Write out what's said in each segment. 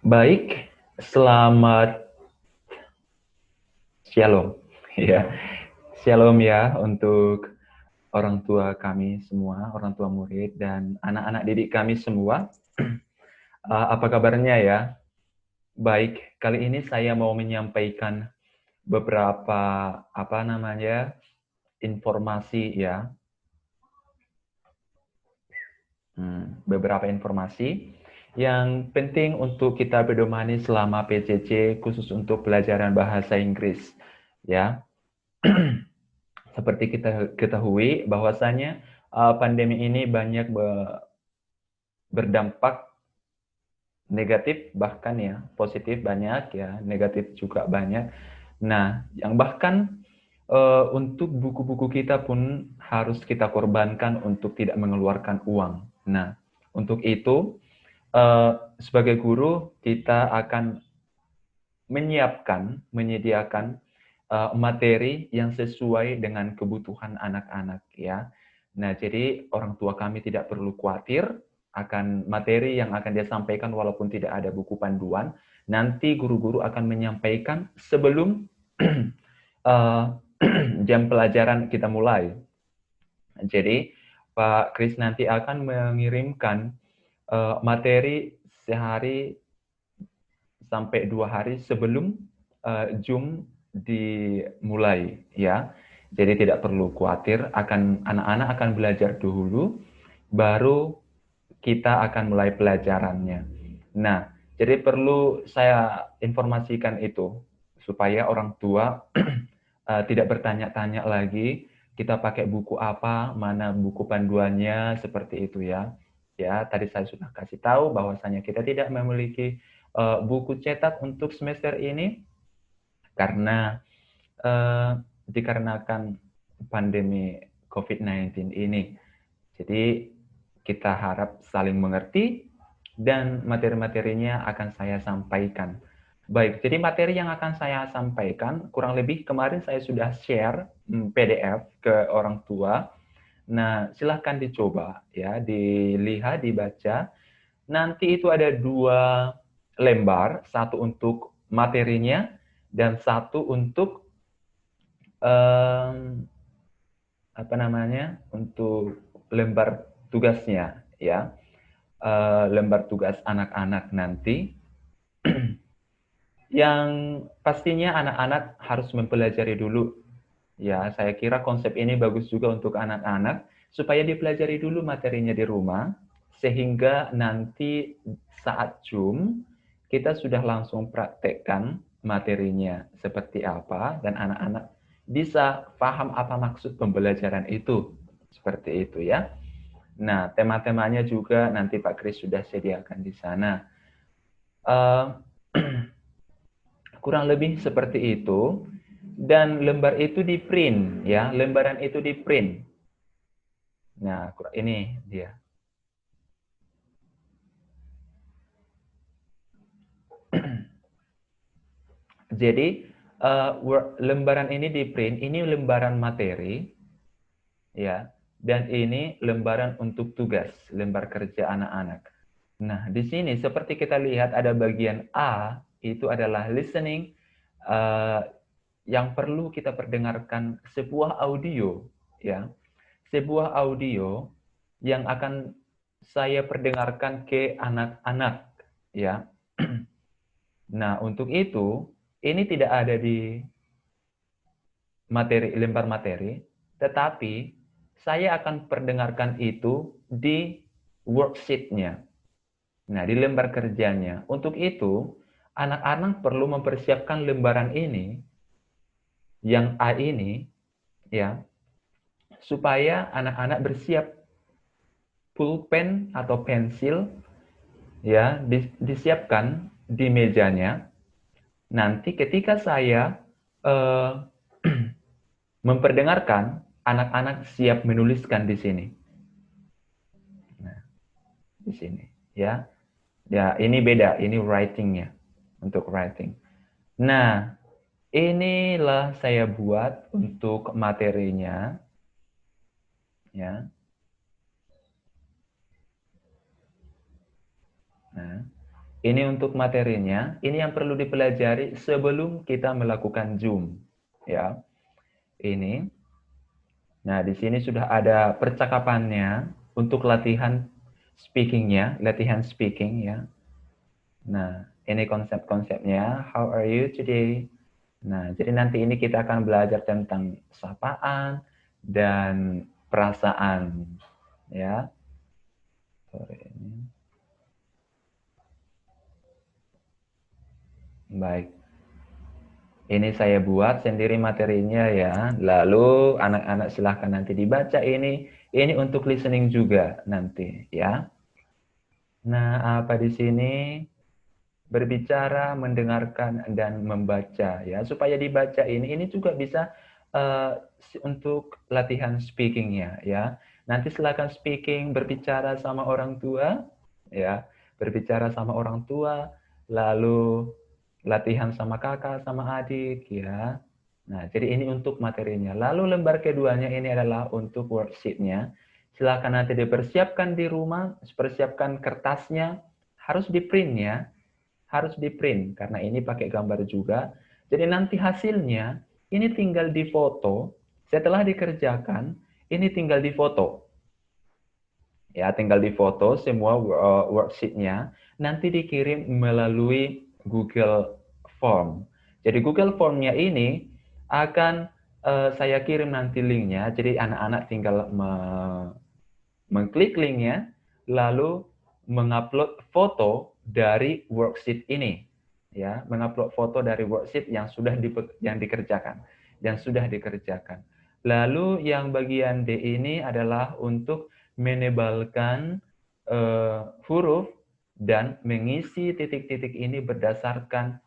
Baik, selamat Shalom. Ya, Shalom ya untuk orang tua kami semua, orang tua murid dan anak-anak didik kami semua. Apa kabarnya ya? Baik, kali ini saya mau menyampaikan beberapa informasi ya. Beberapa informasi yang penting untuk kita pedomani selama PJJ khusus untuk pelajaran bahasa Inggris ya. Seperti kita ketahui bahwasanya pandemi ini banyak berdampak negatif, bahkan ya positif banyak ya, negatif juga banyak. Nah, yang bahkan untuk buku-buku kita pun harus kita korbankan untuk tidak mengeluarkan uang. Nah, untuk itu sebagai guru kita akan menyediakan materi yang sesuai dengan kebutuhan anak-anak ya. Nah, jadi orang tua kami tidak perlu khawatir akan materi yang akan dia sampaikan walaupun tidak ada buku panduan. Nanti guru-guru akan menyampaikan sebelum jam pelajaran kita mulai. Jadi Pak Kris nanti akan mengirimkan materi sehari sampai 2 hari sebelum Zoom dimulai ya. Jadi tidak perlu khawatir, anak-anak akan belajar dulu, baru kita akan mulai pelajarannya. Nah, jadi perlu saya informasikan itu supaya orang tua tidak bertanya-tanya lagi kita pakai buku apa, mana buku panduannya, seperti itu ya. Ya, tadi saya sudah kasih tahu bahwasanya kita tidak memiliki buku cetak untuk semester ini karena dikarenakan pandemi COVID-19 ini. Jadi kita harap saling mengerti dan materi-materinya akan saya sampaikan. Baik, jadi materi yang akan saya sampaikan kurang lebih kemarin saya sudah share PDF ke orang tua. Nah, silahkan dicoba ya, dilihat, dibaca. Nanti itu ada 2 lembar, satu untuk materinya dan satu untuk untuk lembar tugasnya ya. Lembar tugas anak-anak nanti yang pastinya anak-anak harus mempelajari dulu. Ya, saya kira konsep ini bagus juga untuk anak-anak supaya dipelajari dulu materinya di rumah sehingga nanti saat Zoom kita sudah langsung praktekkan materinya seperti apa dan anak-anak bisa paham apa maksud pembelajaran itu. Seperti itu ya. Nah, tema-temanya juga nanti Pak Kris sudah sediakan di sana. Kurang lebih seperti itu. Dan lembar itu di print ya, lembaran itu di print. Nah, ini dia. Jadi lembaran ini di print, ini lembaran materi ya, dan ini lembaran untuk tugas, lembar kerja anak-anak. Nah, di sini seperti kita lihat ada bagian A, itu adalah listening, yang perlu kita perdengarkan sebuah audio, ya. Sebuah audio yang akan saya perdengarkan ke anak-anak, ya. Nah, untuk itu, ini tidak ada di lembar materi, tetapi saya akan perdengarkan itu di worksheet-nya. Nah, di lembar kerjanya. Untuk itu, anak-anak perlu mempersiapkan lembaran ini, yang A ini, ya, supaya anak-anak bersiap pulpen atau pensil, ya, disiapkan di mejanya. Nanti ketika saya memperdengarkan, anak-anak siap menuliskan di sini. Nah, di sini, ya. Ya, ini beda, ini writing-nya, untuk writing. Nah, inilah saya buat untuk materinya, ya. Nah, Ini untuk materinya, ini yang perlu dipelajari sebelum kita melakukan Zoom. Ya, ini. Nah, di sini sudah ada percakapannya untuk latihan speaking-nya, latihan speaking ya. Nah, ini konsep-konsepnya. How are you today? Nah, jadi nanti ini kita akan belajar tentang sapaan dan perasaan ya. Sorry, ini. Baik. Ini saya buat sendiri materinya ya. Lalu anak-anak silahkan nanti dibaca ini. Ini untuk listening juga nanti ya. Nah, apa di sini? Berbicara, mendengarkan, dan membaca ya. Supaya dibaca ini juga bisa untuk latihan speaking-nya ya. Nanti silakan speaking, berbicara sama orang tua ya. Berbicara sama orang tua, lalu latihan sama kakak, sama adik ya. Nah, jadi ini untuk materinya. Lalu lembar keduanya ini adalah untuk worksheet-nya. Silakan nanti dipersiapkan di rumah, persiapkan kertasnya, harus di-print ya. Harus di-print karena ini pakai gambar juga. Jadi nanti hasilnya ini tinggal difoto. Setelah dikerjakan, ini tinggal difoto. Ya, tinggal difoto semua worksheet-nya, nanti dikirim melalui Google Form. Jadi Google Form-nya ini akan saya kirim nanti link-nya. Jadi anak-anak tinggal mengklik link-nya, lalu mengupload foto dari worksheet ini. Ya, mengupload foto dari worksheet yang dikerjakan. Lalu yang bagian D ini adalah untuk menebalkan huruf dan mengisi titik-titik ini berdasarkan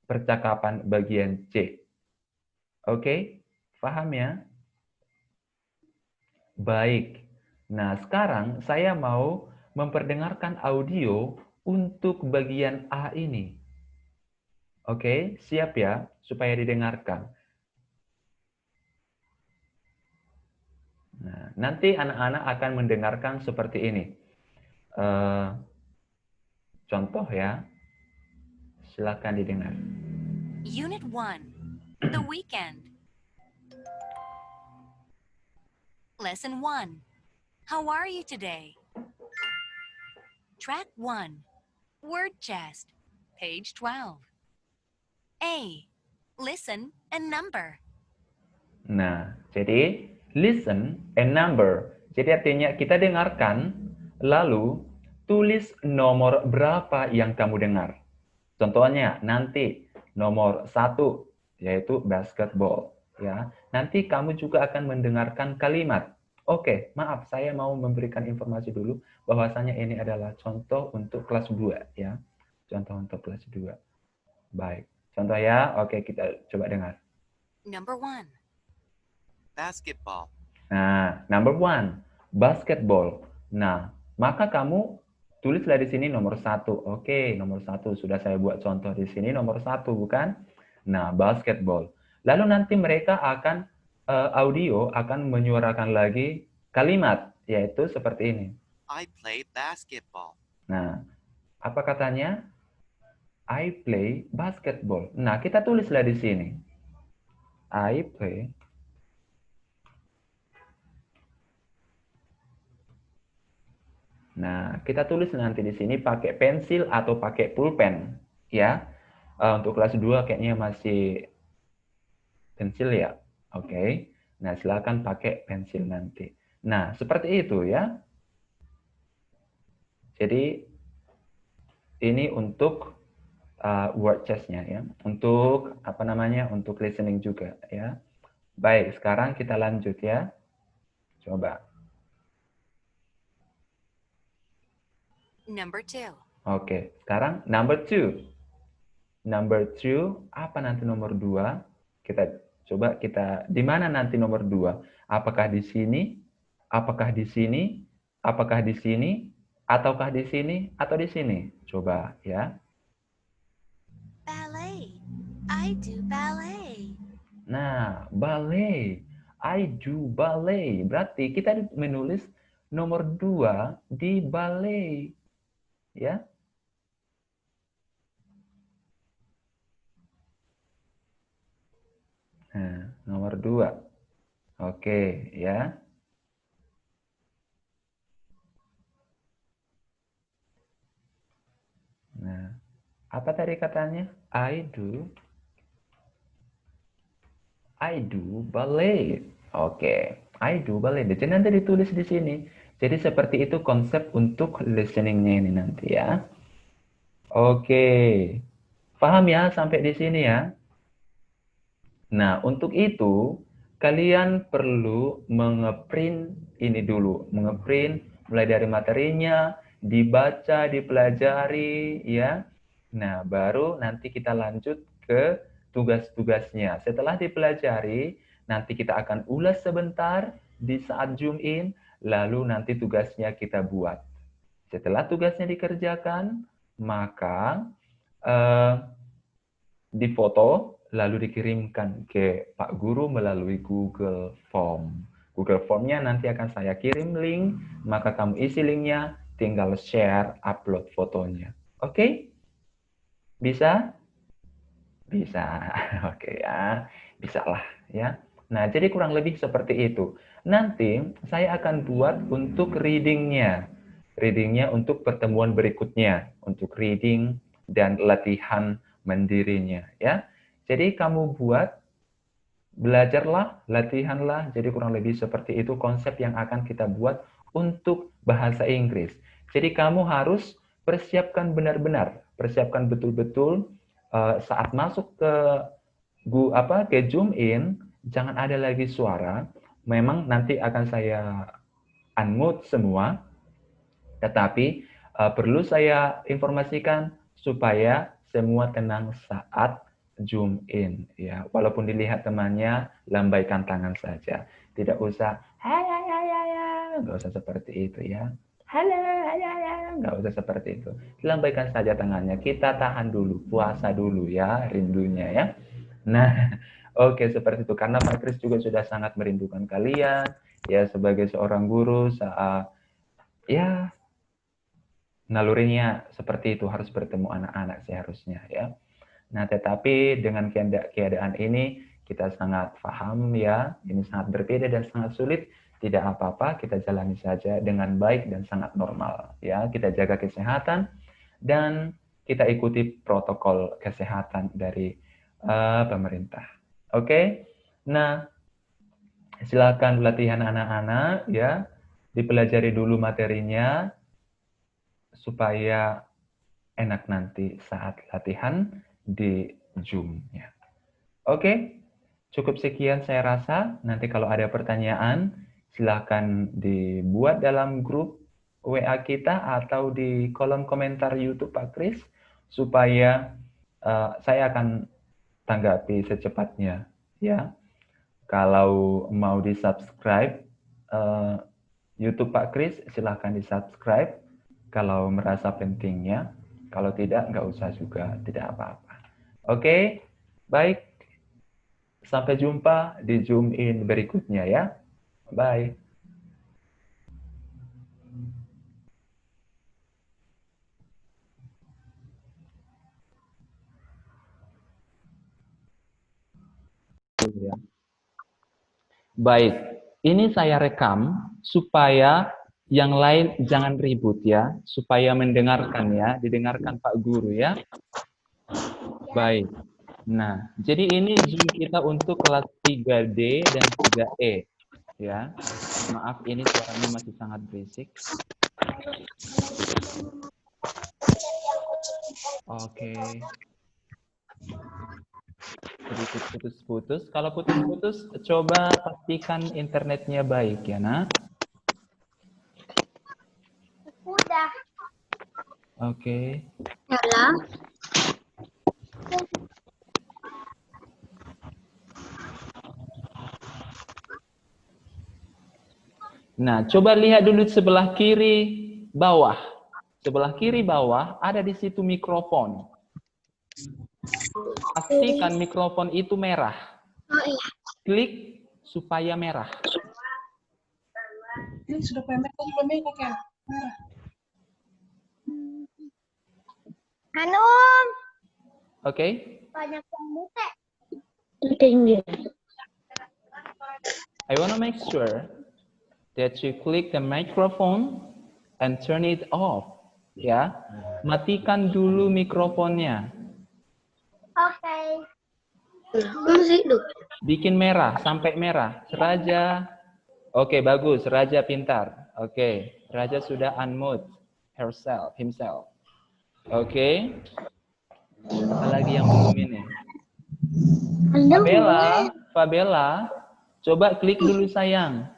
percakapan bagian C. Oke, paham ya? Baik. Nah, sekarang saya mau memperdengarkan audio untuk bagian A ini. Oke, siap ya, supaya didengarkan. Nah, nanti anak-anak akan mendengarkan seperti ini. Contoh ya, silakan didengar. Unit 1, The Weekend. Lesson 1, How are you today? Track 1, Word Chest, page 12. A, listen and number. Nah, jadi listen and number. Jadi artinya kita dengarkan, lalu tulis nomor berapa yang kamu dengar. Contohnya nanti nomor 1 yaitu basketball. Ya, nanti kamu juga akan mendengarkan kalimat. Oke, maaf saya mau memberikan informasi dulu bahwasanya ini adalah contoh untuk kelas 2 ya. Contoh untuk kelas 2. Baik. Contoh ya. Oke, kita coba dengar. Number 1, basketball, Nah, number 1, basketball. Nah, maka kamu tulislah di sini nomor 1. Oke, nomor 1 sudah saya buat contoh di sini nomor 1 bukan? Nah, basketball. Lalu nanti mereka akan audio akan menyuarakan lagi kalimat yaitu seperti ini. I play basketball. Nah, apa katanya? I play basketball. Nah, kita tulislah di sini. I play. Nah, kita tulis nanti di sini pakai pensil atau pakai pulpen, ya. Untuk kelas 2 kayaknya masih pensil ya. Oke. Nah, silakan pakai pensil nanti. Nah, seperti itu ya. Jadi ini untuk word chest-nya ya. Untuk apa namanya? Untuk listening juga ya. Baik, sekarang kita lanjut ya. Coba. Number 2, Oke, sekarang number 2. Number 2, apa nanti nomor 2? Kita di mana nanti nomor 2? Apakah di sini? Apakah di sini? Apakah di sini? Ataukah di sini? Atau di sini? Coba ya. ballet. I do ballet. Nah, ballet. I do ballet. Berarti kita menulis nomor 2 di ballet. Ya. Nah, nomor 2. Oke, ya. Nah, apa tadi katanya? I do ballet. Oke, I do ballet. Jadi nanti ditulis di sini. Jadi seperti itu konsep untuk listeningnya ini nanti ya. Oke, paham ya sampai di sini ya? Nah, untuk itu kalian perlu mengeprint ini dulu, mengeprint mulai dari materinya, dibaca, dipelajari ya. Nah, baru nanti kita lanjut ke tugas-tugasnya. Setelah dipelajari, nanti kita akan ulas sebentar di saat zoom in, lalu nanti tugasnya kita buat. Setelah tugasnya dikerjakan, maka difoto lalu dikirimkan ke Pak Guru melalui Google Form. Google Formnya nanti akan saya kirim link, maka kamu isi linknya, tinggal share, upload fotonya. Oke? Bisa? Bisa. Oke ya, bisa lah ya. Nah, jadi kurang lebih seperti itu. Nanti saya akan buat untuk readingnya. Readingnya untuk pertemuan berikutnya. Untuk reading dan latihan mandirinya ya. Jadi kamu buat, belajarlah, latihanlah. Jadi kurang lebih seperti itu konsep yang akan kita buat untuk bahasa Inggris. Jadi kamu harus persiapkan benar-benar, persiapkan betul-betul saat masuk ke Zoom in, jangan ada lagi suara. Memang nanti akan saya unmute semua, tetapi perlu saya informasikan supaya semua tenang saat zoom in ya. Walaupun dilihat temannya, lambaikan tangan saja. Tidak usah nggak usah seperti itu ya. Nggak usah seperti itu. Lambaikan saja tangannya. Kita tahan dulu, puasa dulu ya, rindunya ya. Nah, oke seperti itu. Karena Pak Kris juga sudah sangat merindukan kalian ya sebagai seorang guru saat ya nalurinya seperti itu, harus bertemu anak-anak seharusnya ya. Nah, tetapi dengan keadaan ini kita sangat paham ya, ini sangat berbeda dan sangat sulit. Tidak apa-apa, kita jalani saja dengan baik dan sangat normal ya. Kita jaga kesehatan dan kita ikuti protokol kesehatan dari pemerintah. Oke. Nah, silakan latihan anak-anak ya. Dipelajari dulu materinya supaya enak nanti saat latihan di Zoom-nya. Oke, cukup sekian saya rasa. Nanti kalau ada pertanyaan, silakan dibuat dalam grup WA kita atau di kolom komentar YouTube Pak Kris, supaya saya akan tanggapi secepatnya. Ya, kalau mau di-subscribe YouTube Pak Kris, silakan di-subscribe kalau merasa pentingnya. Kalau tidak, nggak usah juga, tidak apa-apa. Oke, baik. Sampai jumpa di Zoom in berikutnya ya. Bye. Baik, ini saya rekam supaya yang lain jangan ribut ya, supaya mendengarkan ya, didengarkan Pak Guru ya. Baik. Nah, jadi ini Zoom kita untuk kelas 3D dan 3E ya. Maaf ini suaranya masih sangat berisik. Oke. Sedikit putus-putus. Kalau putus-putus, coba pastikan internetnya baik ya, nak. Udah. Oke. Nyala. Nah, coba lihat dulu sebelah kiri bawah. Sebelah kiri bawah ada di situ mikrofon. Pastikan mikrofon itu merah. Oh iya. Klik supaya merah. Ini sudah pendek kok belum kok ya? Hanum. Oke. Banyak yang mute. Tinggi. I want to make sure that you click the microphone and turn it off. Ya, matikan dulu mikrofonnya. Oke. Masih hidup. Bikin merah, sampai merah. Raja. Oke, bagus. Raja pintar. Oke, Raja sudah unmute himself. Oke. Apalagi yang belum ini? Fabella, coba klik dulu sayang.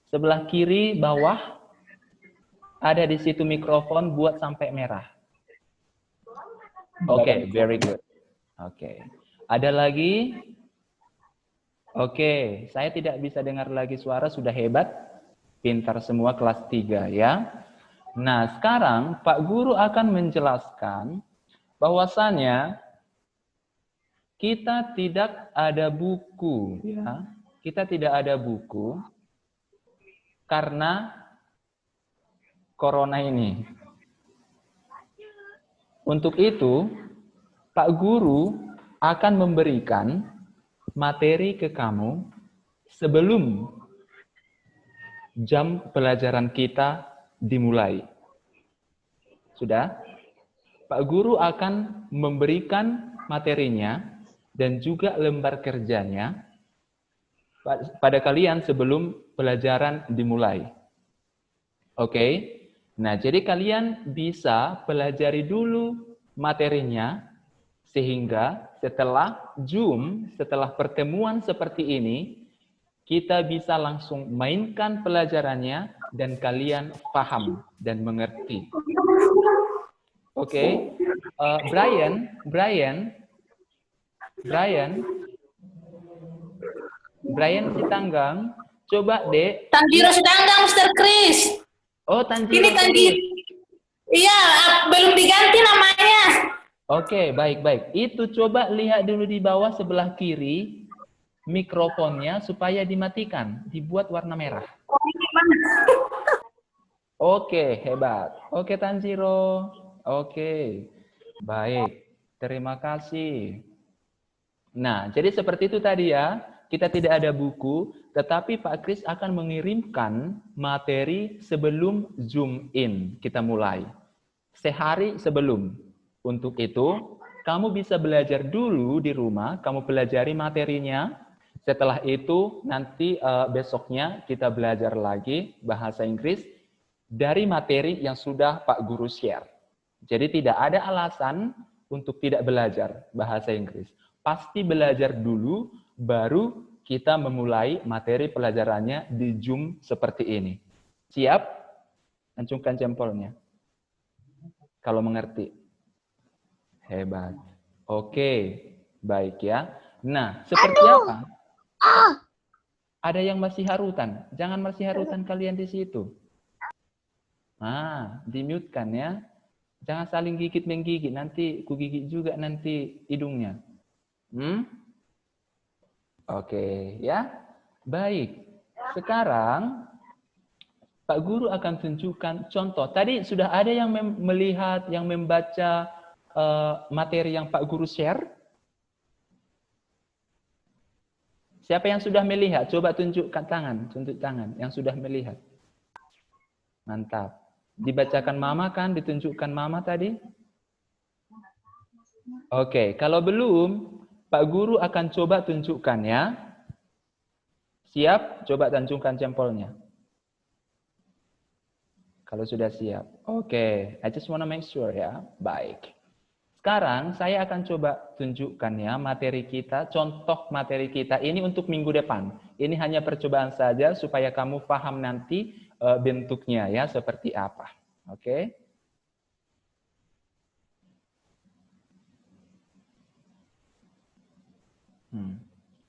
Sebelah kiri bawah ada di situ mikrofon buat sampai merah. Oke, very good. Oke. Ada lagi? Oke, saya tidak bisa dengar lagi suara, sudah hebat. Pintar semua kelas 3 ya. Nah, sekarang Pak Guru akan menjelaskan bahwasannya kita tidak ada buku ya. Kita tidak ada buku karena corona ini. Untuk itu, Pak Guru akan memberikan materi ke kamu sebelum jam pelajaran kita dimulai. Sudah? Pak Guru akan memberikan materinya dan juga lembar kerjanya pada kalian sebelum pelajaran dimulai. Oke? Nah, jadi kalian bisa pelajari dulu materinya sehingga setelah Zoom, setelah pertemuan seperti ini, kita bisa langsung mainkan pelajarannya dan kalian paham dan mengerti. Oke, Brian Sitanggang, coba dek. Tanjiro Sitanggang, Mr. Chris. Oh, Tanjiro. Ini Tanjiro. Iya, belum diganti namanya. Oke, baik. Itu coba lihat dulu di bawah sebelah kiri mikrofonnya supaya dimatikan, dibuat warna merah. Oke, hebat. Oke, Tanjiro. Oke, baik. Terima kasih. Nah, jadi seperti itu tadi ya. Kita tidak ada buku, tetapi Pak Kris akan mengirimkan materi sebelum Zoom in kita mulai. Sehari sebelum. Untuk itu, kamu bisa belajar dulu di rumah, kamu pelajari materinya. Setelah itu, nanti besoknya kita belajar lagi bahasa Inggris dari materi yang sudah Pak Guru share. Jadi tidak ada alasan untuk tidak belajar bahasa Inggris. Pasti belajar dulu, baru kita memulai materi pelajarannya di Zoom seperti ini. Siap? Acungkan jempolnya. Kalau mengerti. Hebat. Oke, baik ya. Nah, seperti apa? Ada yang masih harutan. Jangan masih harutan kalian di situ. Di-mute-kan ya. Jangan saling gigit-menggigit. Nanti ku gigit juga nanti hidungnya. Oke, ya. Baik. Sekarang Pak Guru akan tunjukkan contoh. Tadi sudah ada yang melihat, yang membaca materi yang Pak Guru share? Siapa yang sudah melihat? Coba tunjukkan tangan, yang sudah melihat. Mantap. Dibacakan Mama kan, ditunjukkan Mama tadi? Oke, kalau belum, Pak Guru akan coba tunjukkan ya. Siap? Coba tunjukkan jempolnya. Kalau sudah siap. Oke, I just want to make sure ya. Baik. Sekarang saya akan coba tunjukkan ya materi kita, contoh materi kita ini untuk minggu depan. Ini hanya percobaan saja supaya kamu paham nanti bentuknya ya seperti apa. Oke?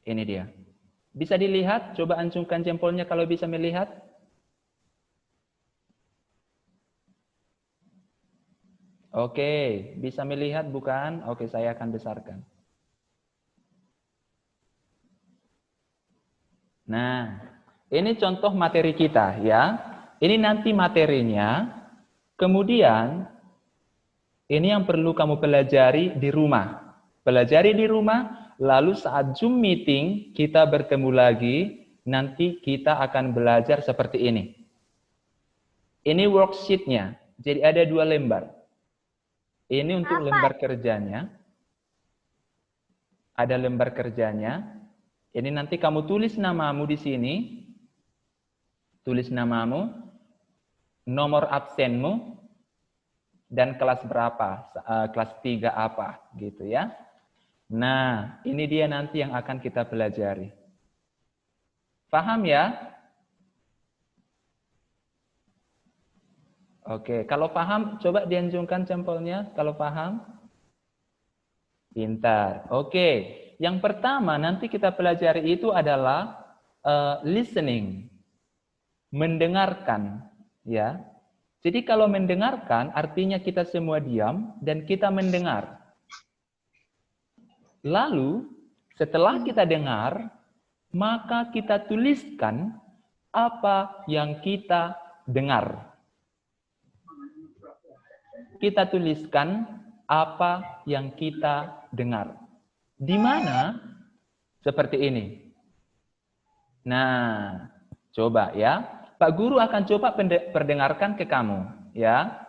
Ini dia. Bisa dilihat? Coba acungkan jempolnya kalau bisa melihat. Oke, bisa melihat bukan? Oke, saya akan besarkan. Nah, ini contoh materi kita ya. Ini nanti materinya. Kemudian, ini yang perlu kamu pelajari di rumah. Pelajari di rumah, lalu saat Zoom meeting kita bertemu lagi, nanti kita akan belajar seperti ini. Ini worksheet-nya. Jadi ada 2 lembar. Ini untuk lembar kerjanya. Ada lembar kerjanya. Ini nanti kamu tulis namamu di sini. Tulis namamu, nomor absenmu, dan kelas berapa, kelas 3 apa, gitu ya. Nah, ini dia nanti yang akan kita pelajari. Paham ya? Oke, kalau paham, coba dianjungkan jempolnya, kalau paham. Pintar. Oke, yang pertama nanti kita pelajari itu adalah listening. Mendengarkan, ya. Jadi kalau mendengarkan, artinya kita semua diam dan kita mendengar. Lalu, setelah kita dengar, maka kita tuliskan apa yang kita dengar. Kita tuliskan apa yang kita dengar. Di mana? Seperti ini. Nah, coba ya. Pak Guru akan coba perdengarkan ke kamu, ya.